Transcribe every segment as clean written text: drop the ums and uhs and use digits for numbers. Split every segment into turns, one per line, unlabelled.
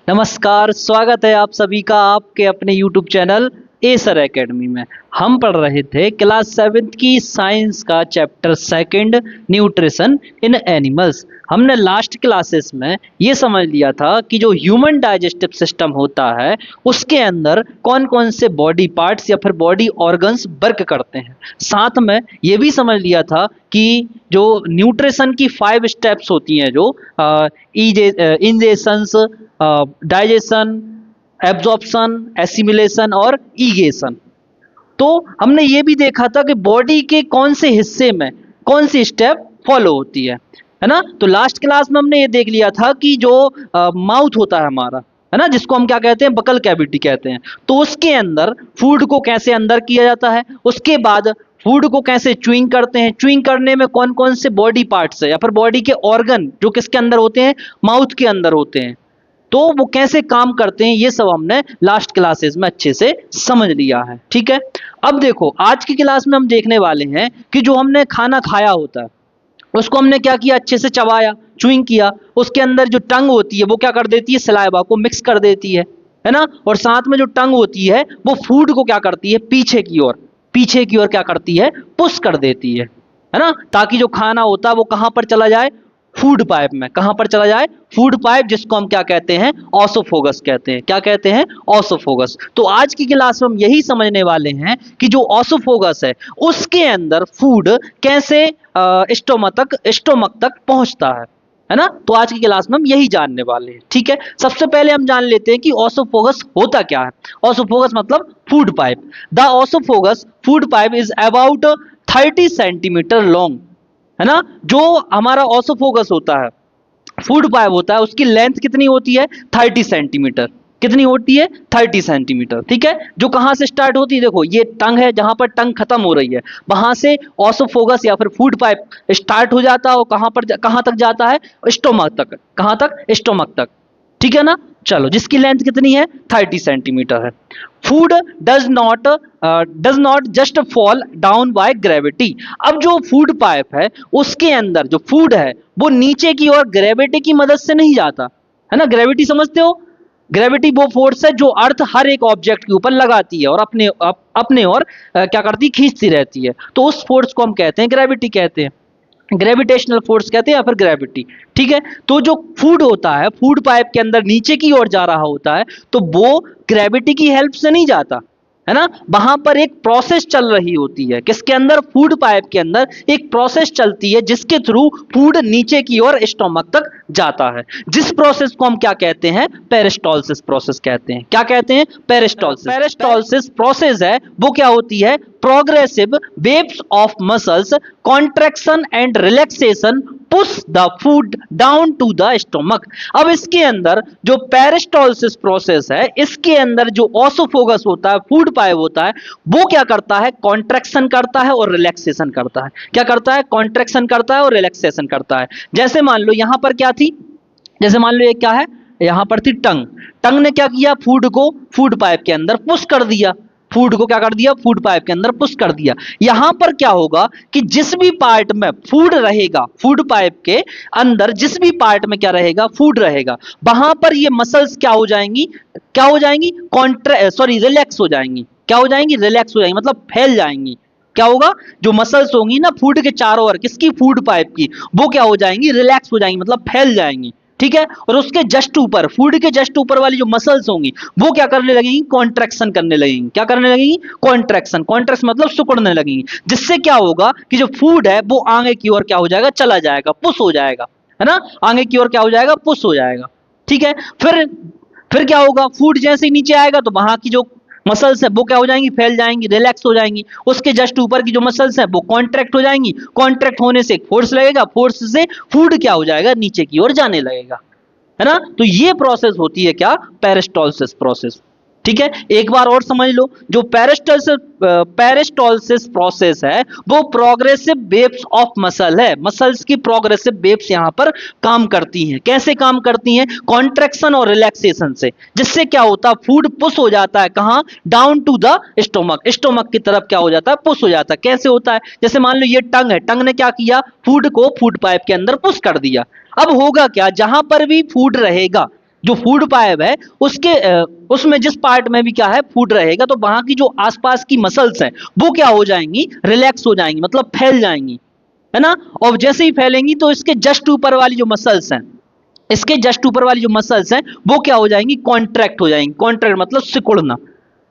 नमस्कार, स्वागत है आप सभी का आपके अपने YouTube चैनल ए सर एकेडमी में। हम पढ़ रहे थे क्लास 7th की साइंस का चैप्टर 2 न्यूट्रिशन इन एनिमल्स। हमने लास्ट क्लासेस में ये समझ लिया था कि जो ह्यूमन डाइजेस्टिव सिस्टम होता है उसके अंदर कौन कौन से बॉडी पार्ट्स या फिर बॉडी ऑर्गन्स वर्क करते हैं। साथ में ये भी समझ लिया था कि जो न्यूट्रिशन की 5 स्टेप्स होती हैं, जो इंजेशंस, डाइजेशन, एब्जॉर्प्शन, एसिमिलेशन और ईगेशन। तो हमने ये भी देखा था कि बॉडी के कौन से हिस्से में कौन सी स्टेप फॉलो होती है ना। तो लास्ट क्लास में हमने ये देख लिया था कि जो माउथ होता है हमारा, है ना, जिसको हम क्या कहते हैं, बकल कैविटी कहते हैं। तो उसके अंदर फूड को कैसे अंदर किया जाता है, उसके बाद फूड को कैसे च्यूइंग करते हैं, च्यूइंग करने में कौन कौन से बॉडी पार्ट्स है या फिर बॉडी के ऑर्गन जो किसके अंदर होते हैं, माउथ के अंदर होते हैं, तो वो कैसे काम करते हैं, ये सब हमने लास्ट क्लासेस में अच्छे से समझ लिया है। ठीक है, अब देखो आज की क्लास में हम देखने वाले हैं कि जो हमने खाना खाया होता है उसको हमने क्या किया, अच्छे से चबाया, च्यूइंग किया। उसके अंदर जो टंग होती है वो क्या कर देती है, सलाइवा को मिक्स कर देती है ना। और साथ में जो टंग होती है वो फूड को क्या करती है, पीछे की ओर क्या करती है, पुश कर देती है ना, ताकि जो खाना होता है वो कहां पर चला जाए, फूड पाइप में। कहां पर चला जाए, फूड पाइप, जिसको हम क्या कहते हैं, ऑसोफोगस कहते हैं। क्या कहते हैं, ऑसोफोगस। तो आज की क्लास में हम यही समझने वाले हैं कि जो ऑसोफोगस है उसके अंदर फूड कैसे स्टोमक तक पहुंचता है ना। तो आज की क्लास में हम यही जानने वाले हैं। ठीक है, सबसे पहले हम जान लेते हैं कि ऑसोफोगस होता क्या है। ऑसोफोगस मतलब food pipe. The oesophagus food pipe is about 30 centimetre long, है ना। जो हमारा ऑसोफोगस होता है, फूड पाइप होता है, उसकी लेंथ कितनी होती है, 30 सेंटीमीटर। कितनी होती है, 30 सेंटीमीटर। ठीक है, जो कहां से स्टार्ट होती है, देखो ये टंग है, जहां पर टंग खत्म हो रही है वहां से ऑसोफोगस या फिर फूड पाइप स्टार्ट हो जाता है और कहां तक जाता है, स्टोमक तक। कहां तक, स्टोमक तक। ठीक है ना। चलो, जिसकी लेंथ कितनी है, 30 सेंटीमीटर है। Food does not just fall down by gravity. अब जो फूड पाइप है उसके अंदर जो फूड है वो नीचे की ओर ग्रेविटी की मदद से नहीं जाता, है ना। ग्रेविटी समझते हो, ग्रेविटी वो फोर्स है जो अर्थ हर एक ऑब्जेक्ट के ऊपर लगाती है और अपने और क्या करती, खींचती रहती है। तो उस फोर्स को हम कहते हैं ग्रेविटी कहते हैं, ग्रेविटेशनल फोर्स कहते हैं या फिर ग्रेविटी। ठीक है, तो जो फूड होता है फूड पाइप के अंदर नीचे की ओर जा रहा होता है तो वो ग्रेविटी की हेल्प से नहीं जाता, है ना। वहां पर एक प्रोसेस चल रही होती है, किसके अंदर, फूड पाइप के अंदर एक प्रोसेस चलती है जिसके थ्रू फूड नीचे की ओर स्टोमक तक जाता है। जिस प्रोसेस को हम क्या कहते हैं, पेरिस्टॉल्सिस प्रोसेस कहते हैं। क्या कहते हैं, पेरिस्टॉल्सिस। पेरिस्टॉल्सिस प्रोसेस है वो क्या होती है, progressive waves of muscles contraction and relaxation push the food down to the stomach. अब इसके अंदर जो पेरिस्टॉल्सिस प्रोसेस है, इसके अंदर जो ऑसोफोगस होता है, फूड पाइप होता है, वो क्या करता है, कॉन्ट्रैक्शन करता है और रिलैक्सेशन करता है। क्या करता है, कॉन्ट्रैक्शन करता है और रिलैक्सेशन करता है। जैसे मान लो यहां पर क्या थी, जैसे मान लो ये क्या है, यहां पर थी टंग। टंग ने क्या किया, फूड को फूड पाइप के अंदर पुश कर दिया, फूड को क्या कर दिया, फूड पाइप के अंदर पुश कर दिया। यहां पर क्या होगा कि जिस भी पार्ट में फूड रहेगा, फूड पाइप के अंदर जिस भी पार्ट में क्या रहेगा, फूड रहेगा, वहां पर ये मसल्स क्या हो जाएंगी, रिलैक्स हो जाएंगी। क्या हो जाएंगी, रिलैक्स हो जाएंगी, मतलब फैल जाएंगी। क्या होगा, जो मसल्स होंगी ना फूड के चारों ओर, किसकी, फूड पाइप की, वो क्या हो जाएंगी, रिलैक्स हो जाएंगी, मतलब फैल जाएंगी। ठीक है, और उसके जस्ट ऊपर, फूड के जस्ट ऊपर वाली जो मसल्स होंगी वो क्या करने लगेंगी, कॉन्ट्रैक्शन करने लगेंगी। क्या करने लगेंगी, कॉन्ट्रैक्शन मतलब सिकुड़ने लगेंगी। जिससे क्या होगा कि जो फूड है वो आगे की ओर क्या हो जाएगा, चला जाएगा, पुश हो जाएगा, है ना। आगे की ओर क्या हो जाएगा, पुश हो जाएगा। ठीक है, फिर क्या होगा, फूड जैसे ही नीचे आएगा तो वहां की जो मसल्स है वो क्या हो जाएंगी, फैल जाएंगी, रिलैक्स हो जाएंगी। उसके जस्ट ऊपर की जो मसल्स है वो कॉन्ट्रैक्ट हो जाएंगी। कॉन्ट्रैक्ट होने से एक फोर्स लगेगा, फोर्स से फूड क्या हो जाएगा, नीचे की ओर जाने लगेगा, है ना। तो ये प्रोसेस होती है क्या, पेरिस्टॉल्सिस प्रोसेस। ठीक है, एक बार और समझ लो, जो पेरिस्टॉल्सिस प्रोसेस है वो प्रोग्रेसिव वेव्स ऑफ मसल है। मसल्स की प्रोग्रेसिव वेव्स यहां पर काम करती हैं। कैसे काम करती हैं, कॉन्ट्रैक्शन और रिलैक्सेशन से। जिससे क्या होता है, फूड पुश हो जाता है, कहां, down to the stomach, stomach की तरफ क्या हो जाता है, पुश हो जाता है। कैसे होता है, जैसे मान लो ये टंग है, टंग ने क्या किया, फूड को फूड पाइप के अंदर पुश कर दिया। अब होगा क्या, जहां पर भी फूड रहेगा, जो फूड पाइप है उसमें जिस पार्ट में भी क्या है फूड रहेगा, तो वहां की जो आसपास की मसल्स हैं वो क्या हो जाएंगी, रिलैक्स हो जाएंगी, मतलब फैल जाएंगी, है ना। और जैसे ही फैलेंगी तो इसके जस्ट ऊपर वाली जो मसल्स हैं, इसके जस्ट ऊपर वाली जो मसल्स हैं वो क्या हो जाएंगी, कॉन्ट्रैक्ट हो जाएंगी। कॉन्ट्रैक्ट मतलब सिकुड़ना,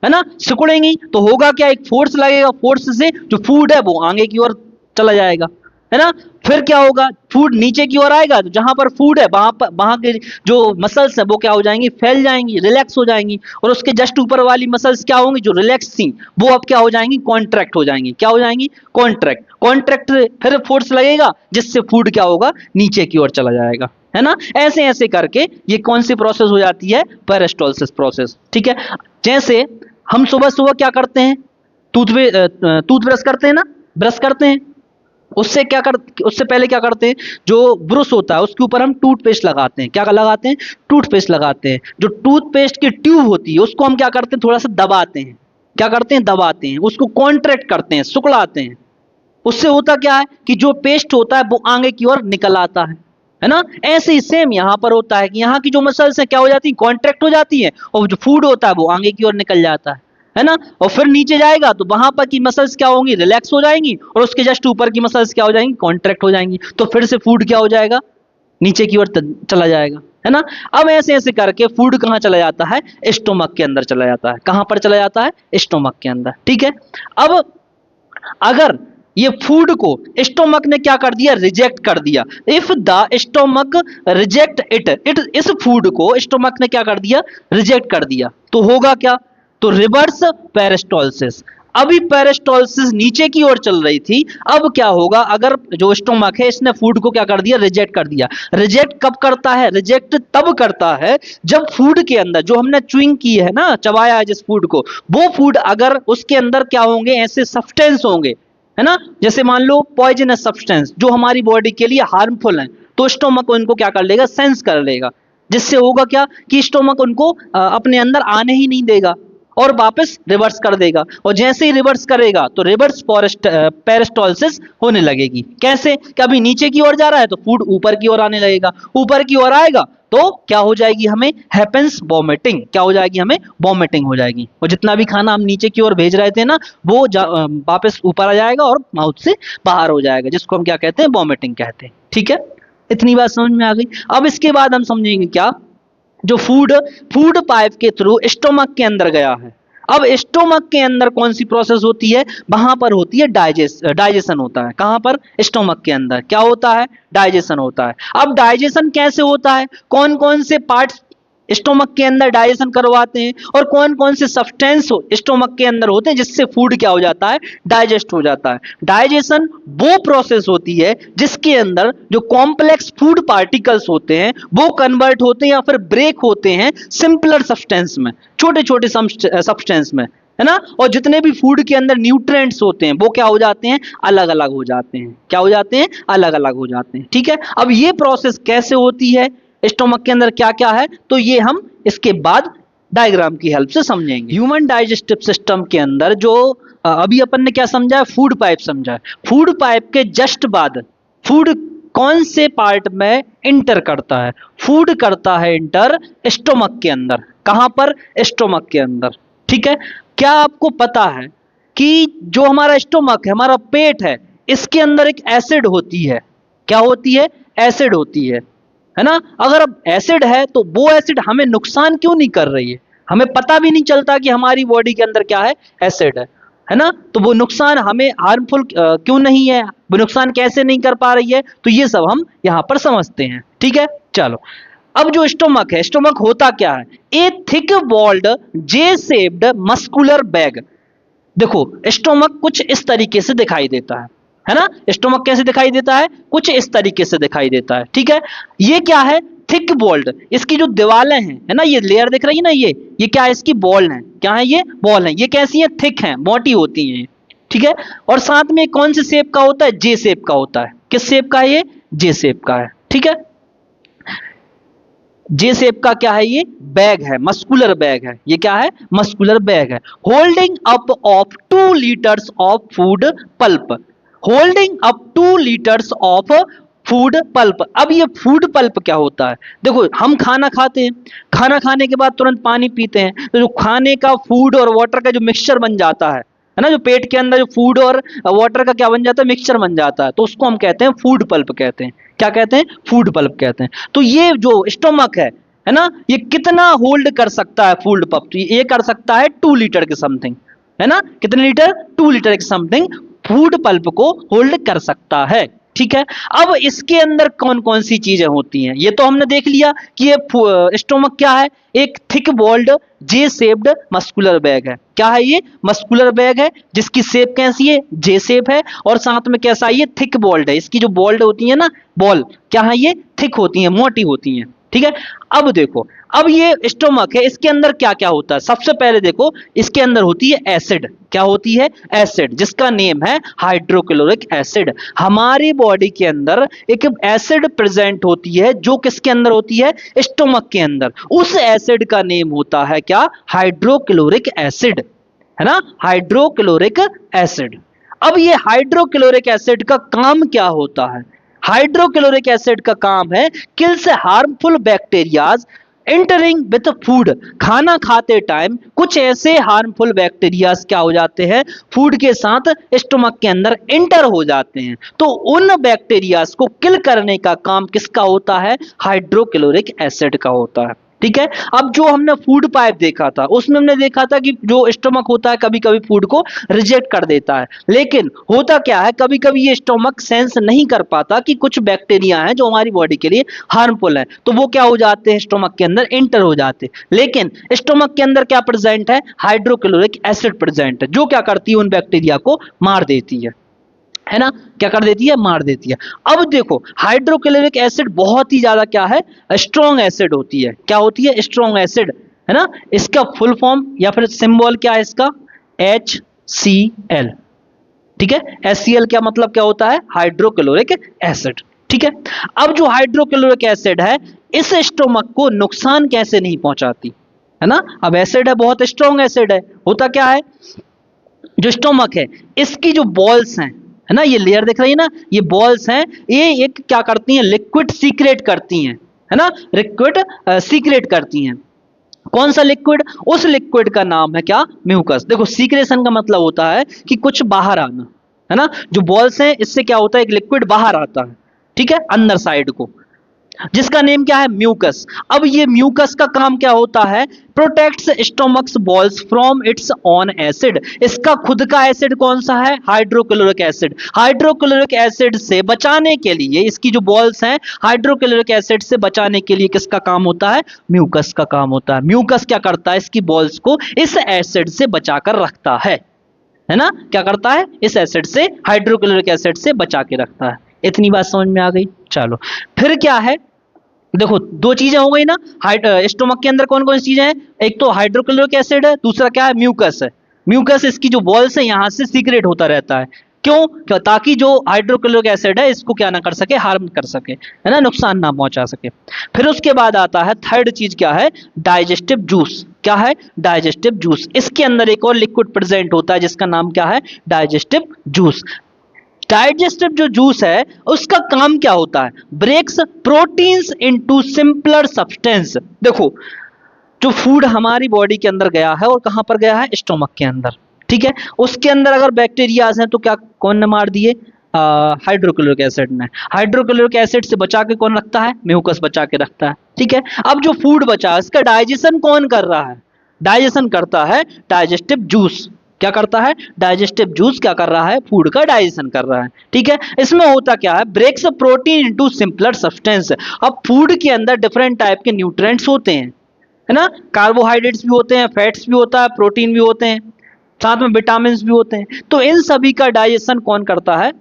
है ना। सिकुड़ेंगी तो होगा क्या, एक फोर्स लगेगा, फोर्स से जो फूड है वो आगे की ओर चला जाएगा, है ना। फिर क्या होगा, फूड नीचे की ओर आएगा, तो जहां पर फूड है वहां के जो मसल्स है वो क्या हो जाएंगी, फैल जाएंगी, रिलैक्स हो जाएंगी। और उसके जस्ट ऊपर वाली मसल्स क्या होंगी, जो रिलैक्स थी वो अब क्या हो जाएंगी, कॉन्ट्रैक्ट हो जाएंगी। क्या हो जाएंगी, कॉन्ट्रैक्ट। कॉन्ट्रैक्ट फिर फोर्स लगेगा जिससे फूड क्या होगा, नीचे की ओर चला जाएगा, है ना। ऐसे ऐसे करके ये कौन सी प्रोसेस हो जाती है, पेरिस्टालसिस प्रोसेस। ठीक है। जैसे हम सुबह सुबह क्या करते हैं, टूथब्रश करते हैं ना, ब्रश करते हैं, उससे पहले क्या करते हैं, जो ब्रश होता है उसके ऊपर हम टूथपेस्ट लगाते हैं। क्या लगाते हैं, टूथपेस्ट लगाते हैं। जो टूथपेस्ट की ट्यूब होती है उसको हम क्या करते हैं, थोड़ा सा दबाते हैं। क्या करते हैं, दबाते हैं, उसको कॉन्ट्रैक्ट करते हैं, सुकड़ाते हैं। उससे होता क्या है कि जो पेस्ट होता है वो आगे की ओर निकल आता है ना। ऐसे ही सेम यहाँ पर होता है कि यहाँ की जो मसल्स हैं क्या हो जाती है, कॉन्ट्रैक्ट हो जाती है, और जो फूड होता है वो आगे की ओर निकल जाता है ना। और फिर नीचे जाएगा तो वहां पर की मसल्स क्या होंगी, रिलैक्स हो जाएंगी, और उसके जस्ट ऊपर की मसल्स क्या हो जाएंगी, कॉन्ट्रैक्ट हो जाएंगी। तो फिर से फूड क्या हो जाएगा, नीचे की ओर चला जाएगा, है ना। अब ऐसे ऐसे करके फूड कहाँ चला जाता है, स्टोमक के अंदर चला जाता है। कहां पर चला जाता है, स्टोमक के अंदर। ठीक है। अब अगर ये फूड को स्टोमक ने क्या कर दिया, रिजेक्ट कर दिया, if the stomach reject it इस फूड को स्टोमक ने क्या कर दिया, रिजेक्ट कर दिया, तो होगा क्या, तो रिवर्स पेरिस्टालसिस। अभी पेरिस्टालसिस नीचे की ओर चल रही थी, अब क्या होगा, अगर जो स्टोमक है इसने फूड को क्या कर दिया, रिजेक्ट कर दिया। रिजेक्ट कब करता है, रिजेक्ट तब करता है जब फूड के अंदर जो हमने च्युइंग की है ना, चबाया है जिस फूड को, वो फूड अगर उसके अंदर क्या होंगे, ऐसे सब्सटेंस होंगे, है ना। जैसे मान लो पॉइजनस सब्सटेंस जो हमारी बॉडी के लिए हार्मफुल है, तो स्टोमक उनको क्या कर लेगा, सेंस कर लेगा, जिससे होगा क्या कि स्टोमक उनको अपने अंदर आने ही नहीं देगा और वापस रिवर्स कर देगा। और जैसे ही रिवर्स करेगा तो रिवर्स पेरिस्टालसिस होने लगेगी। कैसे, कभी नीचे की ओर जा रहा है तो फूड ऊपर की ओर आने लगेगा, ऊपर की ओर आएगा तो क्या हो जाएगी, हमें हैपेंस वॉमिटिंग। क्या हो जाएगी, हमें वॉमिटिंग हो जाएगी। और जितना भी खाना हम नीचे की ओर भेज रहे थे ना, वो वापस ऊपर आ जाएगा और माउथ से बाहर हो जाएगा, जिसको हम क्या कहते हैं, वॉमिटिंग कहते हैं। ठीक है, इतनी बात समझ में आ गई। अब इसके बाद हम समझेंगे क्या, जो फूड पाइप के थ्रू स्टोमक के अंदर गया है, अब स्टोमक के अंदर कौन सी प्रोसेस होती है, वहां पर होती है डाइजेशन होता है। कहां पर, स्टोमक के अंदर क्या होता है, डाइजेशन होता है। अब डाइजेशन कैसे होता है, कौन कौन से पार्ट्स स्टोमक के अंदर डाइजेशन करवाते हैं, और कौन कौन से सब्सटेंस स्टोमक के अंदर होते हैं जिससे फूड क्या हो जाता है, डाइजेस्ट हो जाता है। डाइजेशन वो प्रोसेस होती है जिसके अंदर जो कॉम्प्लेक्स फूड पार्टिकल्स होते हैं वो कन्वर्ट होते हैं या फिर ब्रेक होते हैं सिंपलर सब्सटेंस में, छोटे छोटे सब्सटेंस में, है ना। और जितने भी फूड के अंदर न्यूट्रिएंट्स होते हैं वो क्या हो जाते हैं, अलग अलग हो जाते हैं। क्या हो जाते हैं, अलग अलग हो जाते हैं। ठीक है। अब ये प्रोसेस कैसे होती है, स्टोमक के अंदर क्या क्या है, तो ये हम इसके बाद डायग्राम की हेल्प से समझेंगे। ह्यूमन डाइजेस्टिव सिस्टम के अंदर जो अभी अपन ने क्या समझा है, फूड पाइप समझा है। फूड पाइप के जस्ट बाद फूड कौन से पार्ट में इंटर करता है, फूड करता है इंटर स्टोमक के अंदर। कहां पर, स्टोमक के अंदर। ठीक है। क्या आपको पता है कि जो हमारा स्टोमक है, हमारा पेट है, इसके अंदर एक एसिड होती है। क्या होती है, एसिड होती है ना। अगर अब एसिड है तो वो एसिड हमें नुकसान क्यों नहीं कर रही है, हमें पता भी नहीं चलता कि हमारी बॉडी के अंदर क्या है, एसिड है ना। तो वो नुकसान हमें हार्मफुल क्यों नहीं है, वो नुकसान कैसे नहीं कर पा रही है, तो ये सब हम यहां पर समझते हैं। ठीक है, चलो। अब जो स्टोमक है, स्टोमक होता क्या है, a thick walled J shaped muscular bag. देखो स्टोमक कुछ इस तरीके से दिखाई देता है ना। स्टोमक कैसे दिखाई देता है, कुछ इस तरीके से दिखाई देता है। ठीक है। ये क्या है, थिक वॉल्ड, इसकी जो दीवारें हैं, है ना, ये लेयर दिख रही है ना, ये क्या है, इसकी बॉल है। क्या है, ये बॉल है। ये कैसी है, थिक है, मोटी होती है। ठीक है। और साथ में कौन से शेप का होता है, जे शेप का होता है। किस शेप का है ये, जे शेप का है। ठीक है। जे शेप का क्या है, ये बैग है, मस्कुलर बैग है। ये क्या है, मस्कुलर बैग है। Holding up of 2 litres of food pulp, holding up 2 litres of food pulp. अब ये फूड पल्प क्या होता है? देखो हम खाना खाते हैं, खाना खाने के बाद तुरंत पानी पीते हैं, तो जो खाने का फूड और वाटर का जो मिक्सचर बन जाता है ना, जो पेट के अंदर जो फूड और वाटर का क्या बन जाता है, मिक्सचर बन जाता है, तो उसको हम कहते हैं फूड पल्प कहते हैं। क्या कहते हैं? फूड पल्प कहते हैं। तो ये जो स्टोमक है ना, ये कितना होल्ड कर सकता है फूड पल्प? तो ये कर सकता है 2 लीटर के समथिंग, है ना, कितने लीटर? 2 लीटर के समथिंग फूड पल्प को होल्ड कर सकता है। ठीक है, अब इसके अंदर कौन कौन सी चीजें होती हैं, ये तो हमने देख लिया कि ये स्टोमक क्या है, एक thick walled J shaped muscular bag है। क्या है ये? मस्कुलर बैग है जिसकी शेप कैसी है? जे शेप है, और साथ में कैसा है? ये थिक वॉल्ड है। इसकी जो बॉल्ड होती है ना, बॉल, क्या है ये? थिक होती है, मोटी होती है। ठीक है, अब देखो, अब ये स्टोमक है, इसके अंदर क्या क्या होता है? सबसे पहले देखो, इसके अंदर होती है एसिड। क्या होती है? एसिड, जिसका नेम है हाइड्रोक्लोरिक एसिड। हमारी बॉडी के अंदर एक एसिड प्रेजेंट होती है, जो किसके अंदर होती है? स्टोमक के अंदर। उस एसिड का नेम होता है क्या? हाइड्रोक्लोरिक एसिड, है ना, हाइड्रोक्लोरिक एसिड। अब ये हाइड्रोक्लोरिक एसिड का काम क्या होता है? हाइड्रोक्लोरिक एसिड का काम है kills harmful bacterias entering with food. खाना खाते टाइम कुछ ऐसे हार्मफुल बैक्टीरियाज क्या हो जाते हैं? फूड के साथ स्टोमक के अंदर एंटर हो जाते हैं। तो उन बैक्टीरियाज को किल करने का काम किसका होता है? हाइड्रोक्लोरिक एसिड का होता है। ठीक है, अब जो हमने फूड पाइप देखा था, उसमें हमने देखा था कि जो स्टोमक होता है कभी कभी फूड को रिजेक्ट कर देता है, लेकिन होता क्या है, कभी कभी ये स्टोमक सेंस नहीं कर पाता कि कुछ बैक्टीरिया हैं जो हमारी बॉडी के लिए हार्मफुल है, तो वो क्या हो जाते हैं? स्टोमक के अंदर एंटर हो जाते हैं। लेकिन स्टोमक के अंदर क्या प्रेजेंट है? हाइड्रोक्लोरिक एसिड प्रेजेंट है, जो क्या करती है? उन बैक्टीरिया को मार देती है ना, क्या कर देती है? मार देती है। अब देखो, हाइड्रोक्लोरिक एसिड बहुत ही ज्यादा क्या है? स्ट्रॉन्ग एसिड होती है। क्या होती है? स्ट्रॉन्ग एसिड, है ना। इसका फुल फॉर्म या फिर सिंबल क्या है इसका? HCl। ठीक है, HCl क्या मतलब क्या होता है? Hydrochloric acid. ठीक है, अब जो हाइड्रोक्लोरिक एसिड है, इस स्टोमक को नुकसान कैसे नहीं पहुंचाती, है ना। अब एसिड है, बहुत स्ट्रॉन्ग एसिड है, होता क्या है, जो स्टोमक है, इसकी जो बॉल्स हैं, है ना, ये लेयर दिख रही है ना, ये बॉल्स हैं, ये एक क्या करती हैं? लिक्विड सीक्रेट करती हैं, है ना, लिक्विड सीक्रेट करती हैं। कौन सा लिक्विड? उस लिक्विड का नाम है क्या? म्यूकस। देखो, सीक्रेशन का मतलब होता है कि कुछ बाहर आना, है ना। जो बॉल्स हैं, इससे क्या होता है? एक लिक्विड बाहर आता है, ठीक है, अंदर साइड को, जिसका नेम क्या है? म्यूकस। अब ये म्यूकस का काम क्या होता है? Protects stomachs balls from its on acid. इसका खुद का एसिड कौन सा है? Hydrochloric acid. हाइड्रोक्लोरिक एसिड से बचाने के लिए, इसकी जो बॉल्स हैं, हाइड्रोक्लोरिक एसिड से बचाने के लिए किसका काम होता है? म्यूकस का काम होता है। म्यूकस क्या करता है? इसकी बॉल्स को इस एसिड से बचाकर रखता है ना, क्या करता है? इस एसिड से, हाइड्रोक्लोरिक एसिड से बचा के रखता है। इतनी बात समझ में आ गई? चलो, फिर क्या है, देखो, दो चीजें हो गई ना, स्टोमक के अंदर कौन कौन सी चीजें हैं? एक तो हाइड्रोक्लोरिक एसिड है, दूसरा क्या है? म्यूकस है। म्यूकस, इसकी जो बॉल्स है, यहां से सीक्रेट होता रहता है। क्यों? ताकि जो हाइड्रोक्लोरिक एसिड है, इसको क्या ना कर सके? हार्म कर सके, है ना, नुकसान ना पहुंचा सके। फिर उसके बाद आता है थर्ड चीज, क्या है? Digestive juice. क्या है? Digestive juice. इसके अंदर एक और लिक्विड प्रेजेंट होता है, जिसका नाम क्या है? Digestive juice. डाइजेस्टिव जो जूस है, उसका काम क्या होता है? Breaks proteins into simpler substance. देखो, जो फूड हमारी बॉडी के अंदर गया है, और कहां पर गया है? स्टोमक के अंदर, ठीक है। उसके अंदर अगर बैक्टीरियाज हैं, तो क्या कौन ने मार दिए? हाइड्रोक्लोरिक एसिड ने। हाइड्रोक्लोरिक एसिड से बचा के कौन रखता है? म्यूकस बचा के रखता है, ठीक है। अब जो फूड बचा, इसका डाइजेशन कौन कर रहा है? डाइजेशन करता है डाइजेस्टिव जूस। क्या करता है? डाइजेस्टिव जूस क्या कर रहा है? फूड का डाइजेशन कर रहा है, ठीक है। इसमें होता क्या है? Breaks protein into simpler substance. अब फूड के अंदर डिफरेंट टाइप के न्यूट्रिएंट्स होते हैं, है ना, कार्बोहाइड्रेट्स भी होते हैं, फैट्स भी होता है, प्रोटीन भी होते हैं, साथ में विटामिन भी होते हैं। तो इन सभी का डाइजेशन कौन करता है?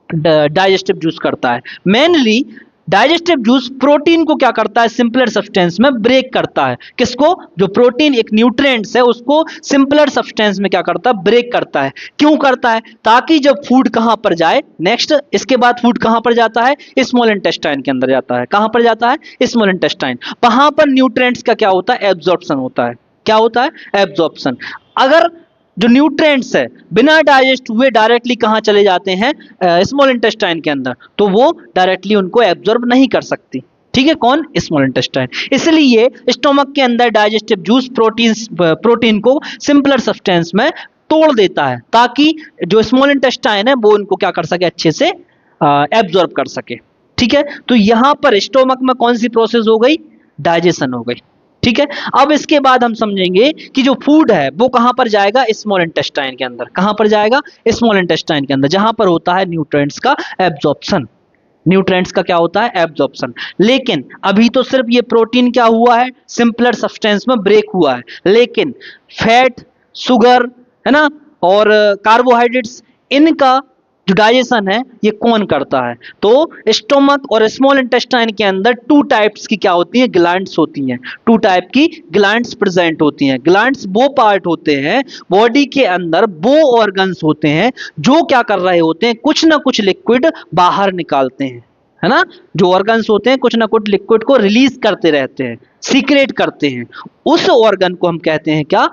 डाइजेस्टिव जूस करता है। मेनली डाइजेस्टिव जूस प्रोटीन को क्या करता है? सिंपलर सब्सटेंस में ब्रेक करता है। किसको? जो प्रोटीन एक न्यूट्रिएंट्स है, उसको सिंपलर सब्सटेंस में क्या करता है? ब्रेक करता है। क्यों करता है? ताकि जब फूड कहां पर जाए, नेक्स्ट इसके बाद फूड कहां पर जाता है? स्मॉल इंटेस्टाइन के अंदर जाता है। कहां पर जाता है? Small intestine. वहां पर न्यूट्रिएंट्स का क्या होता है? एब्जॉर्प्शन होता है। क्या होता है? एब्जॉर्प्शन। अगर जो न्यूट्रिएंट्स है बिना डाइजेस्ट हुए डायरेक्टली कहाँ चले जाते हैं, स्मॉल इंटेस्टाइन के अंदर, तो वो डायरेक्टली उनको एब्जॉर्ब नहीं कर सकती। ठीक है, कौन? Small intestine. इसलिए स्टोमक के अंदर डाइजेस्टिव जूस प्रोटीन को सिंपलर सब्सटेंस में तोड़ देता है, ताकि जो स्मॉल इंटेस्टाइन है वो उनको क्या कर सके, अच्छे से एब्जॉर्ब कर सके। ठीक है, तो यहां पर स्टोमक में कौन सी प्रोसेस हो गई? डाइजेशन हो गई। ठीक है, अब इसके बाद हम समझेंगे कि जो फूड है वो कहां पर जाएगा? स्मॉल इंटेस्टाइन के अंदर। कहां पर जाएगा? स्मॉल इंटेस्टाइन के अंदर, जहां पर होता है न्यूट्रिएंट्स का एब्जॉर्प्शन। न्यूट्रिएंट्स का क्या होता है? एब्जॉर्प्शन। लेकिन अभी तो सिर्फ ये प्रोटीन क्या हुआ है? सिंपलर सब्सटेंस में ब्रेक हुआ है, लेकिन फैट, शुगर, है ना, और कार्बोहाइड्रेट्स, इनका जो डाइजेशन है ये कौन करता है? तो स्टोमक और स्मॉल इंटेस्टाइन के अंदर टू टाइप्स की क्या होती हैं? ग्लैंड्स होती हैं। टू टाइप की ग्लैंड्स प्रेजेंट होती हैं। ग्लैंड्स वो पार्ट होते हैं बॉडी के अंदर, वो ऑर्गन्स होते हैं जो क्या कर रहे होते हैं? कुछ ना कुछ लिक्विड बाहर निकालते हैं, है ना। जो ऑर्गन्स होते हैं कुछ ना कुछ लिक्विड को रिलीज करते रहते हैं, सीक्रेट करते हैं। उस ऑर्गन को हम कहते हैं क्या?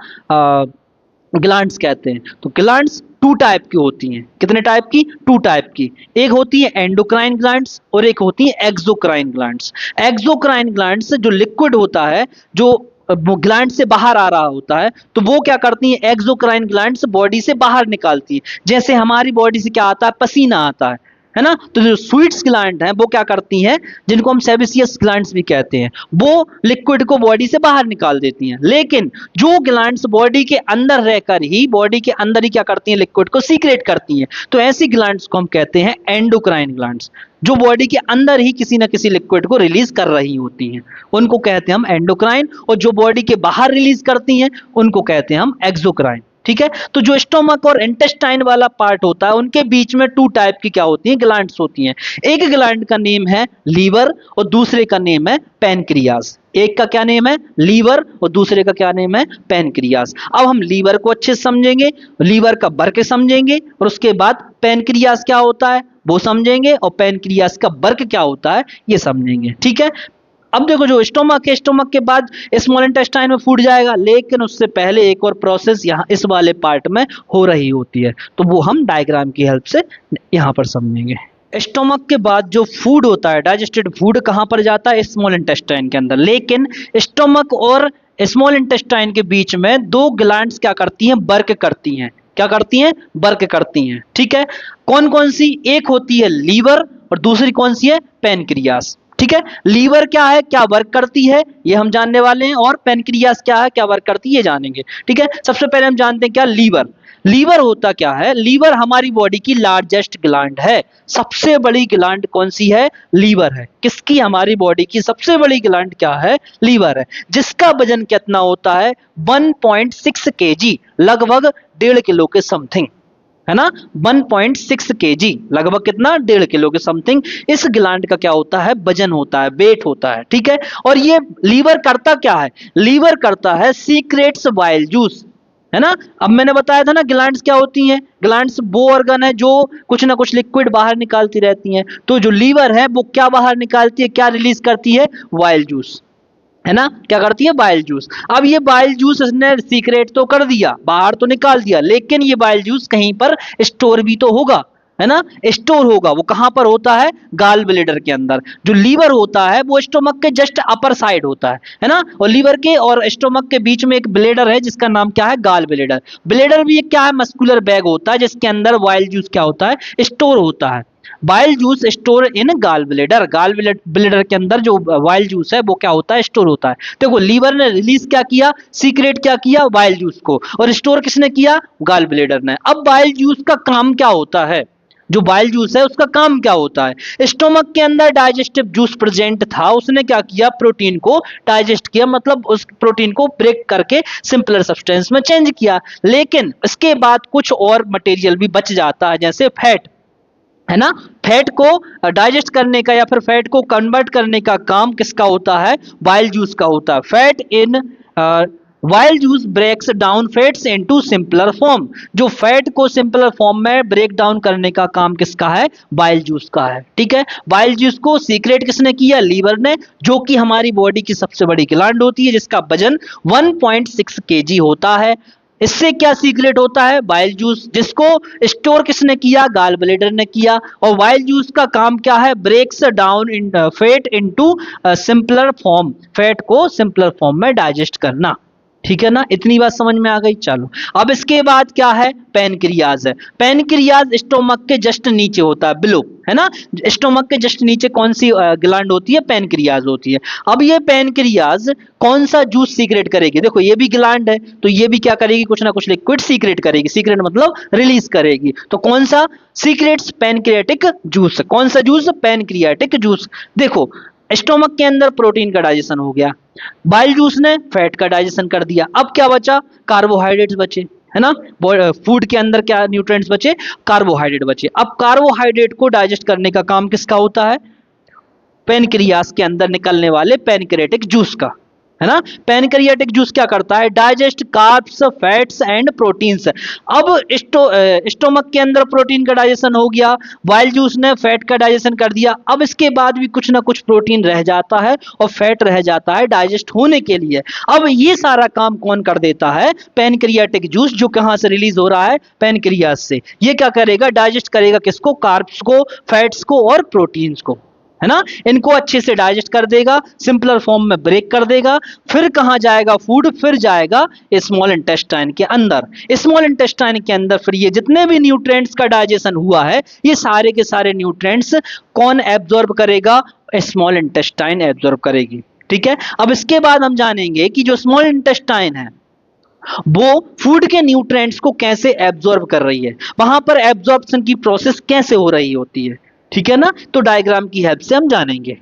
ग्लैंड्स कहते हैं। तो ग्लैंड्स टू टाइप की होती हैं। कितने टाइप की? टू टाइप की। एक होती है एंडोक्राइन ग्लैंड्स और एक होती है एक्सोक्राइन ग्लैंड्स। एक्सोक्राइन ग्लैंड्स जो लिक्विड होता है, जो ग्लैंड से बाहर आ रहा होता है, तो वो क्या करती है? एक्सोक्राइन ग्लैंड्स बॉडी से बाहर निकालती है। जैसे हमारी बॉडी से क्या आता है? पसीना आता है ना। तो जो स्वीट्स ग्लैंड हैं वो क्या करती हैं? जिनको हम सेबेसियस ग्लैंड्स भी कहते हैं, वो लिक्विड को बॉडी से बाहर निकाल देती हैं। लेकिन जो ग्लैंड्स बॉडी के अंदर रहकर ही, बॉडी के अंदर ही क्या करती हैं? लिक्विड को सीक्रेट करती हैं। तो ऐसी ग्लैंड्स को हम कहते हैं एंडोक्राइन ग्लैंड्स, जो बॉडी के अंदर ही किसी ना किसी लिक्विड को रिलीज कर रही होती हैं, उनको कहते हैं हम एंडोक्राइन। और जो बॉडी के बाहर रिलीज करती हैं उनको कहते हैं हम एक्सोक्राइन। ठीक है, तो जो स्टोमक और इंटेस्टाइन वाला पार्ट होता है, उनके बीच में टू टाइप की क्या होती हैं? ग्लैंड्स होती हैं। एक ग्लैंड का नेम है लीवर और दूसरे का नेम है पैनक्रियाज। एक का क्या नेम है? लीवर, और दूसरे का क्या नेम है? पैनक्रियाज। अब हम लीवर को अच्छे से समझेंगे, लीवर का वर्क समझेंगे, और उसके बाद पैनक्रियाज क्या होता है वो समझेंगे, और पैनक्रियाज का वर्क क्या होता है ये समझेंगे। ठीक है, अब देखो जो स्टोमक है, स्टोमक के बाद स्मॉल इंटेस्टाइन में फूड जाएगा, लेकिन उससे पहले एक और प्रोसेस यहाँ इस वाले पार्ट में हो रही होती है, तो वो हम डायग्राम की हेल्प से यहाँ पर समझेंगे। स्टोमक के बाद जो फूड होता है, डाइजेस्टेड फूड, कहाँ पर जाता है? स्मॉल इंटेस्टाइन के अंदर। लेकिन स्टोमक और स्मॉल इंटेस्टाइन के बीच में दो ग्लैंड्स क्या करती हैं? वर्क करती हैं। क्या करती हैं? वर्क करती हैं। ठीक है, कौन कौन सी? एक होती है लीवर और दूसरी कौन सी है? पैनक्रियास। ठीक है, लीवर क्या है, क्या वर्क करती है, ये हम जानने वाले हैं, और पैनक्रियास क्या है, क्या वर्क करती है, ये जानेंगे। ठीक है, सबसे पहले हम जानते हैं क्या? लीवर। लीवर होता क्या है? लीवर हमारी बॉडी की लार्जेस्ट ग्लैंड है। सबसे बड़ी ग्लैंड कौन सी है? लीवर है। किसकी? हमारी बॉडी की सबसे बड़ी ग्लैंड क्या है? लीवर है, जिसका वजन कितना होता है? 1.6 kg, लगभग 1.5 किलो के समथिंग, है ना। 1.6 kg, लगभग कितना? 1.5 किलो के समथिंग इस ग्लैंड का क्या होता है? वजन होता है, वेट होता है। ठीक है, और ये लीवर करता क्या है? लीवर करता है सीक्रेट्स बाइल जूस, है ना। अब मैंने बताया था ना ग्लैंड्स क्या होती हैं? ग्लैंड्स वो ऑर्गन है जो कुछ ना कुछ लिक्विड बाहर निकालती रहती हैं। तो जो लीवर है वो क्या बाहर निकालती है, क्या रिलीज करती है? बाइल जूस, है ना। क्या करती है? Bile juice. अब ये बाइल जूस इसने सीक्रेट तो कर दिया, बाहर तो निकाल दिया, लेकिन ये बाइल जूस कहीं पर स्टोर भी तो होगा, है ना। स्टोर होगा, वो कहां पर होता है? गाल ब्लेडर के अंदर। जो लीवर होता है वो स्टोमक के जस्ट अपर साइड होता है ना। और लीवर के और स्टोमक के बीच में एक ब्लेडर है जिसका नाम क्या है? Gall bladder. ब्लेडर भी एक क्या है? मस्कुलर बैग होता है, जिसके अंदर बाइल जूस क्या होता है? स्टोर होता है। Bile juice store in gall bladder. Gall bladder के अंदर जो बाइल जूस है वो क्या होता है? स्टोर होता है। देखो लीवर ने रिलीज क्या किया? सीक्रेट क्या किया? बाइल जूस को। और स्टोर किसने किया? गाल ब्लेडर ने। अब बाइल जूस का काम क्या होता है? जो बाइल जूस है उसका काम क्या होता है? स्टोमक के अंदर डाइजेस्टिव जूस प्रेजेंट था, उसने क्या किया? प्रोटीन को डाइजेस्ट किया, मतलब उस प्रोटीन को ब्रेक करके सिंपलर सब्सटेंस में चेंज किया। लेकिन इसके बाद कुछ और मटेरियल भी बच जाता है, जैसे फैट, है ना। फैट को डाइजेस्ट करने का या फिर फैट को कन्वर्ट करने का काम किसका होता है? बाइल जूस का होता है। Fat in bile juice breaks down fats into simpler form. जो फैट को सिंपलर फॉर्म में ब्रेक डाउन करने का काम किसका है? बाइल जूस का है। ठीक है, बाइल जूस को सीक्रेट किसने किया? लीवर ने, जो कि हमारी बॉडी की सबसे बड़ी ग्लैंड होती है, जिसका वजन 1.6 kg होता है। इससे क्या सीक्रेट होता है? बाइल जूस, जिसको स्टोर किसने किया? गाल ब्लेडर ने किया। और बाइल जूस का काम क्या है? Breaks down in fat into simpler form, fat को सिंपलर फॉर्म में डाइजेस्ट करना। ठीक है ना, इतनी बात समझ में आ गई। चलो अब इसके बाद क्या है? पैनक्रियाज है। पैनक्रियाज स्टोमक के जस्ट नीचे होता है, बिलो, है ना। स्टोमक के जस्ट नीचे कौन सी ग्लैंड होती है? पैनक्रियाज होती है। अब ये पैनक्रियाज कौन सा जूस सीक्रेट करेगी? देखो ये भी ग्लैंड है, तो ये भी क्या करेगी? कुछ ना कुछ लिक्विड सीक्रेट करेगी। सीक्रेट मतलब रिलीज करेगी। तो कौन सा सीक्रेट्स? Pancreatic juice. कौन सा जूस? Pancreatic juice. देखो स्टोमक के अंदर प्रोटीन का डाइजेशन हो गया, बाइल जूस ने फैट का डाइजेशन कर दिया। अब क्या बचा? कार्बोहाइड्रेट्स बचे, है ना। फूड के अंदर क्या न्यूट्रिएंट्स बचे? कार्बोहाइड्रेट बचे। अब कार्बोहाइड्रेट को डाइजेस्ट करने का काम किसका होता है? पैनक्रियास के अंदर निकलने वाले पैनक्रियाटिक जूस का, है ना। पैनक्रियाटिक जूस क्या करता है? Digest carbs, fats and proteins. अब स्टोमक के अंदर प्रोटीन का डाइजेशन हो गया, बाइल जूस ने फैट का डाइजेशन कर दिया। अब इसके बाद भी कुछ ना कुछ प्रोटीन रह जाता है और फैट रह जाता है डाइजेस्ट होने के लिए। अब ये सारा काम कौन कर देता है? पैनक्रियाटिक जूस, जो कहां से रिलीज हो रहा है? पैनक्रियास से। ये क्या करेगा? डाइजेस्ट करेगा किसको? कार्ब्स को, फैट्स को और प्रोटीन्स को, है ना। इनको अच्छे से डाइजेस्ट कर देगा, सिंपलर फॉर्म में ब्रेक कर देगा। फिर कहां जाएगा फूड? फिर जाएगा स्मॉल इंटेस्टाइन के अंदर। स्मॉल इंटेस्टाइन के अंदर फिर ये जितने भी न्यूट्रिएंट्स का डाइजेशन हुआ है, ये सारे के सारे न्यूट्रिएंट्स कौन एब्जॉर्ब करेगा? स्मॉल इंटेस्टाइन एब्जॉर्ब करेगी। ठीक है। अब इसके बाद हम जानेंगे कि जो स्मॉल इंटेस्टाइन है वो फूड के न्यूट्रिएंट्स को कैसे एब्जॉर्ब कर रही है, वहां पर एब्जॉर्प्शन की प्रोसेस कैसे हो रही होती है। ठीक है ना, तो डायग्राम की हेल्प से हम जानेंगे।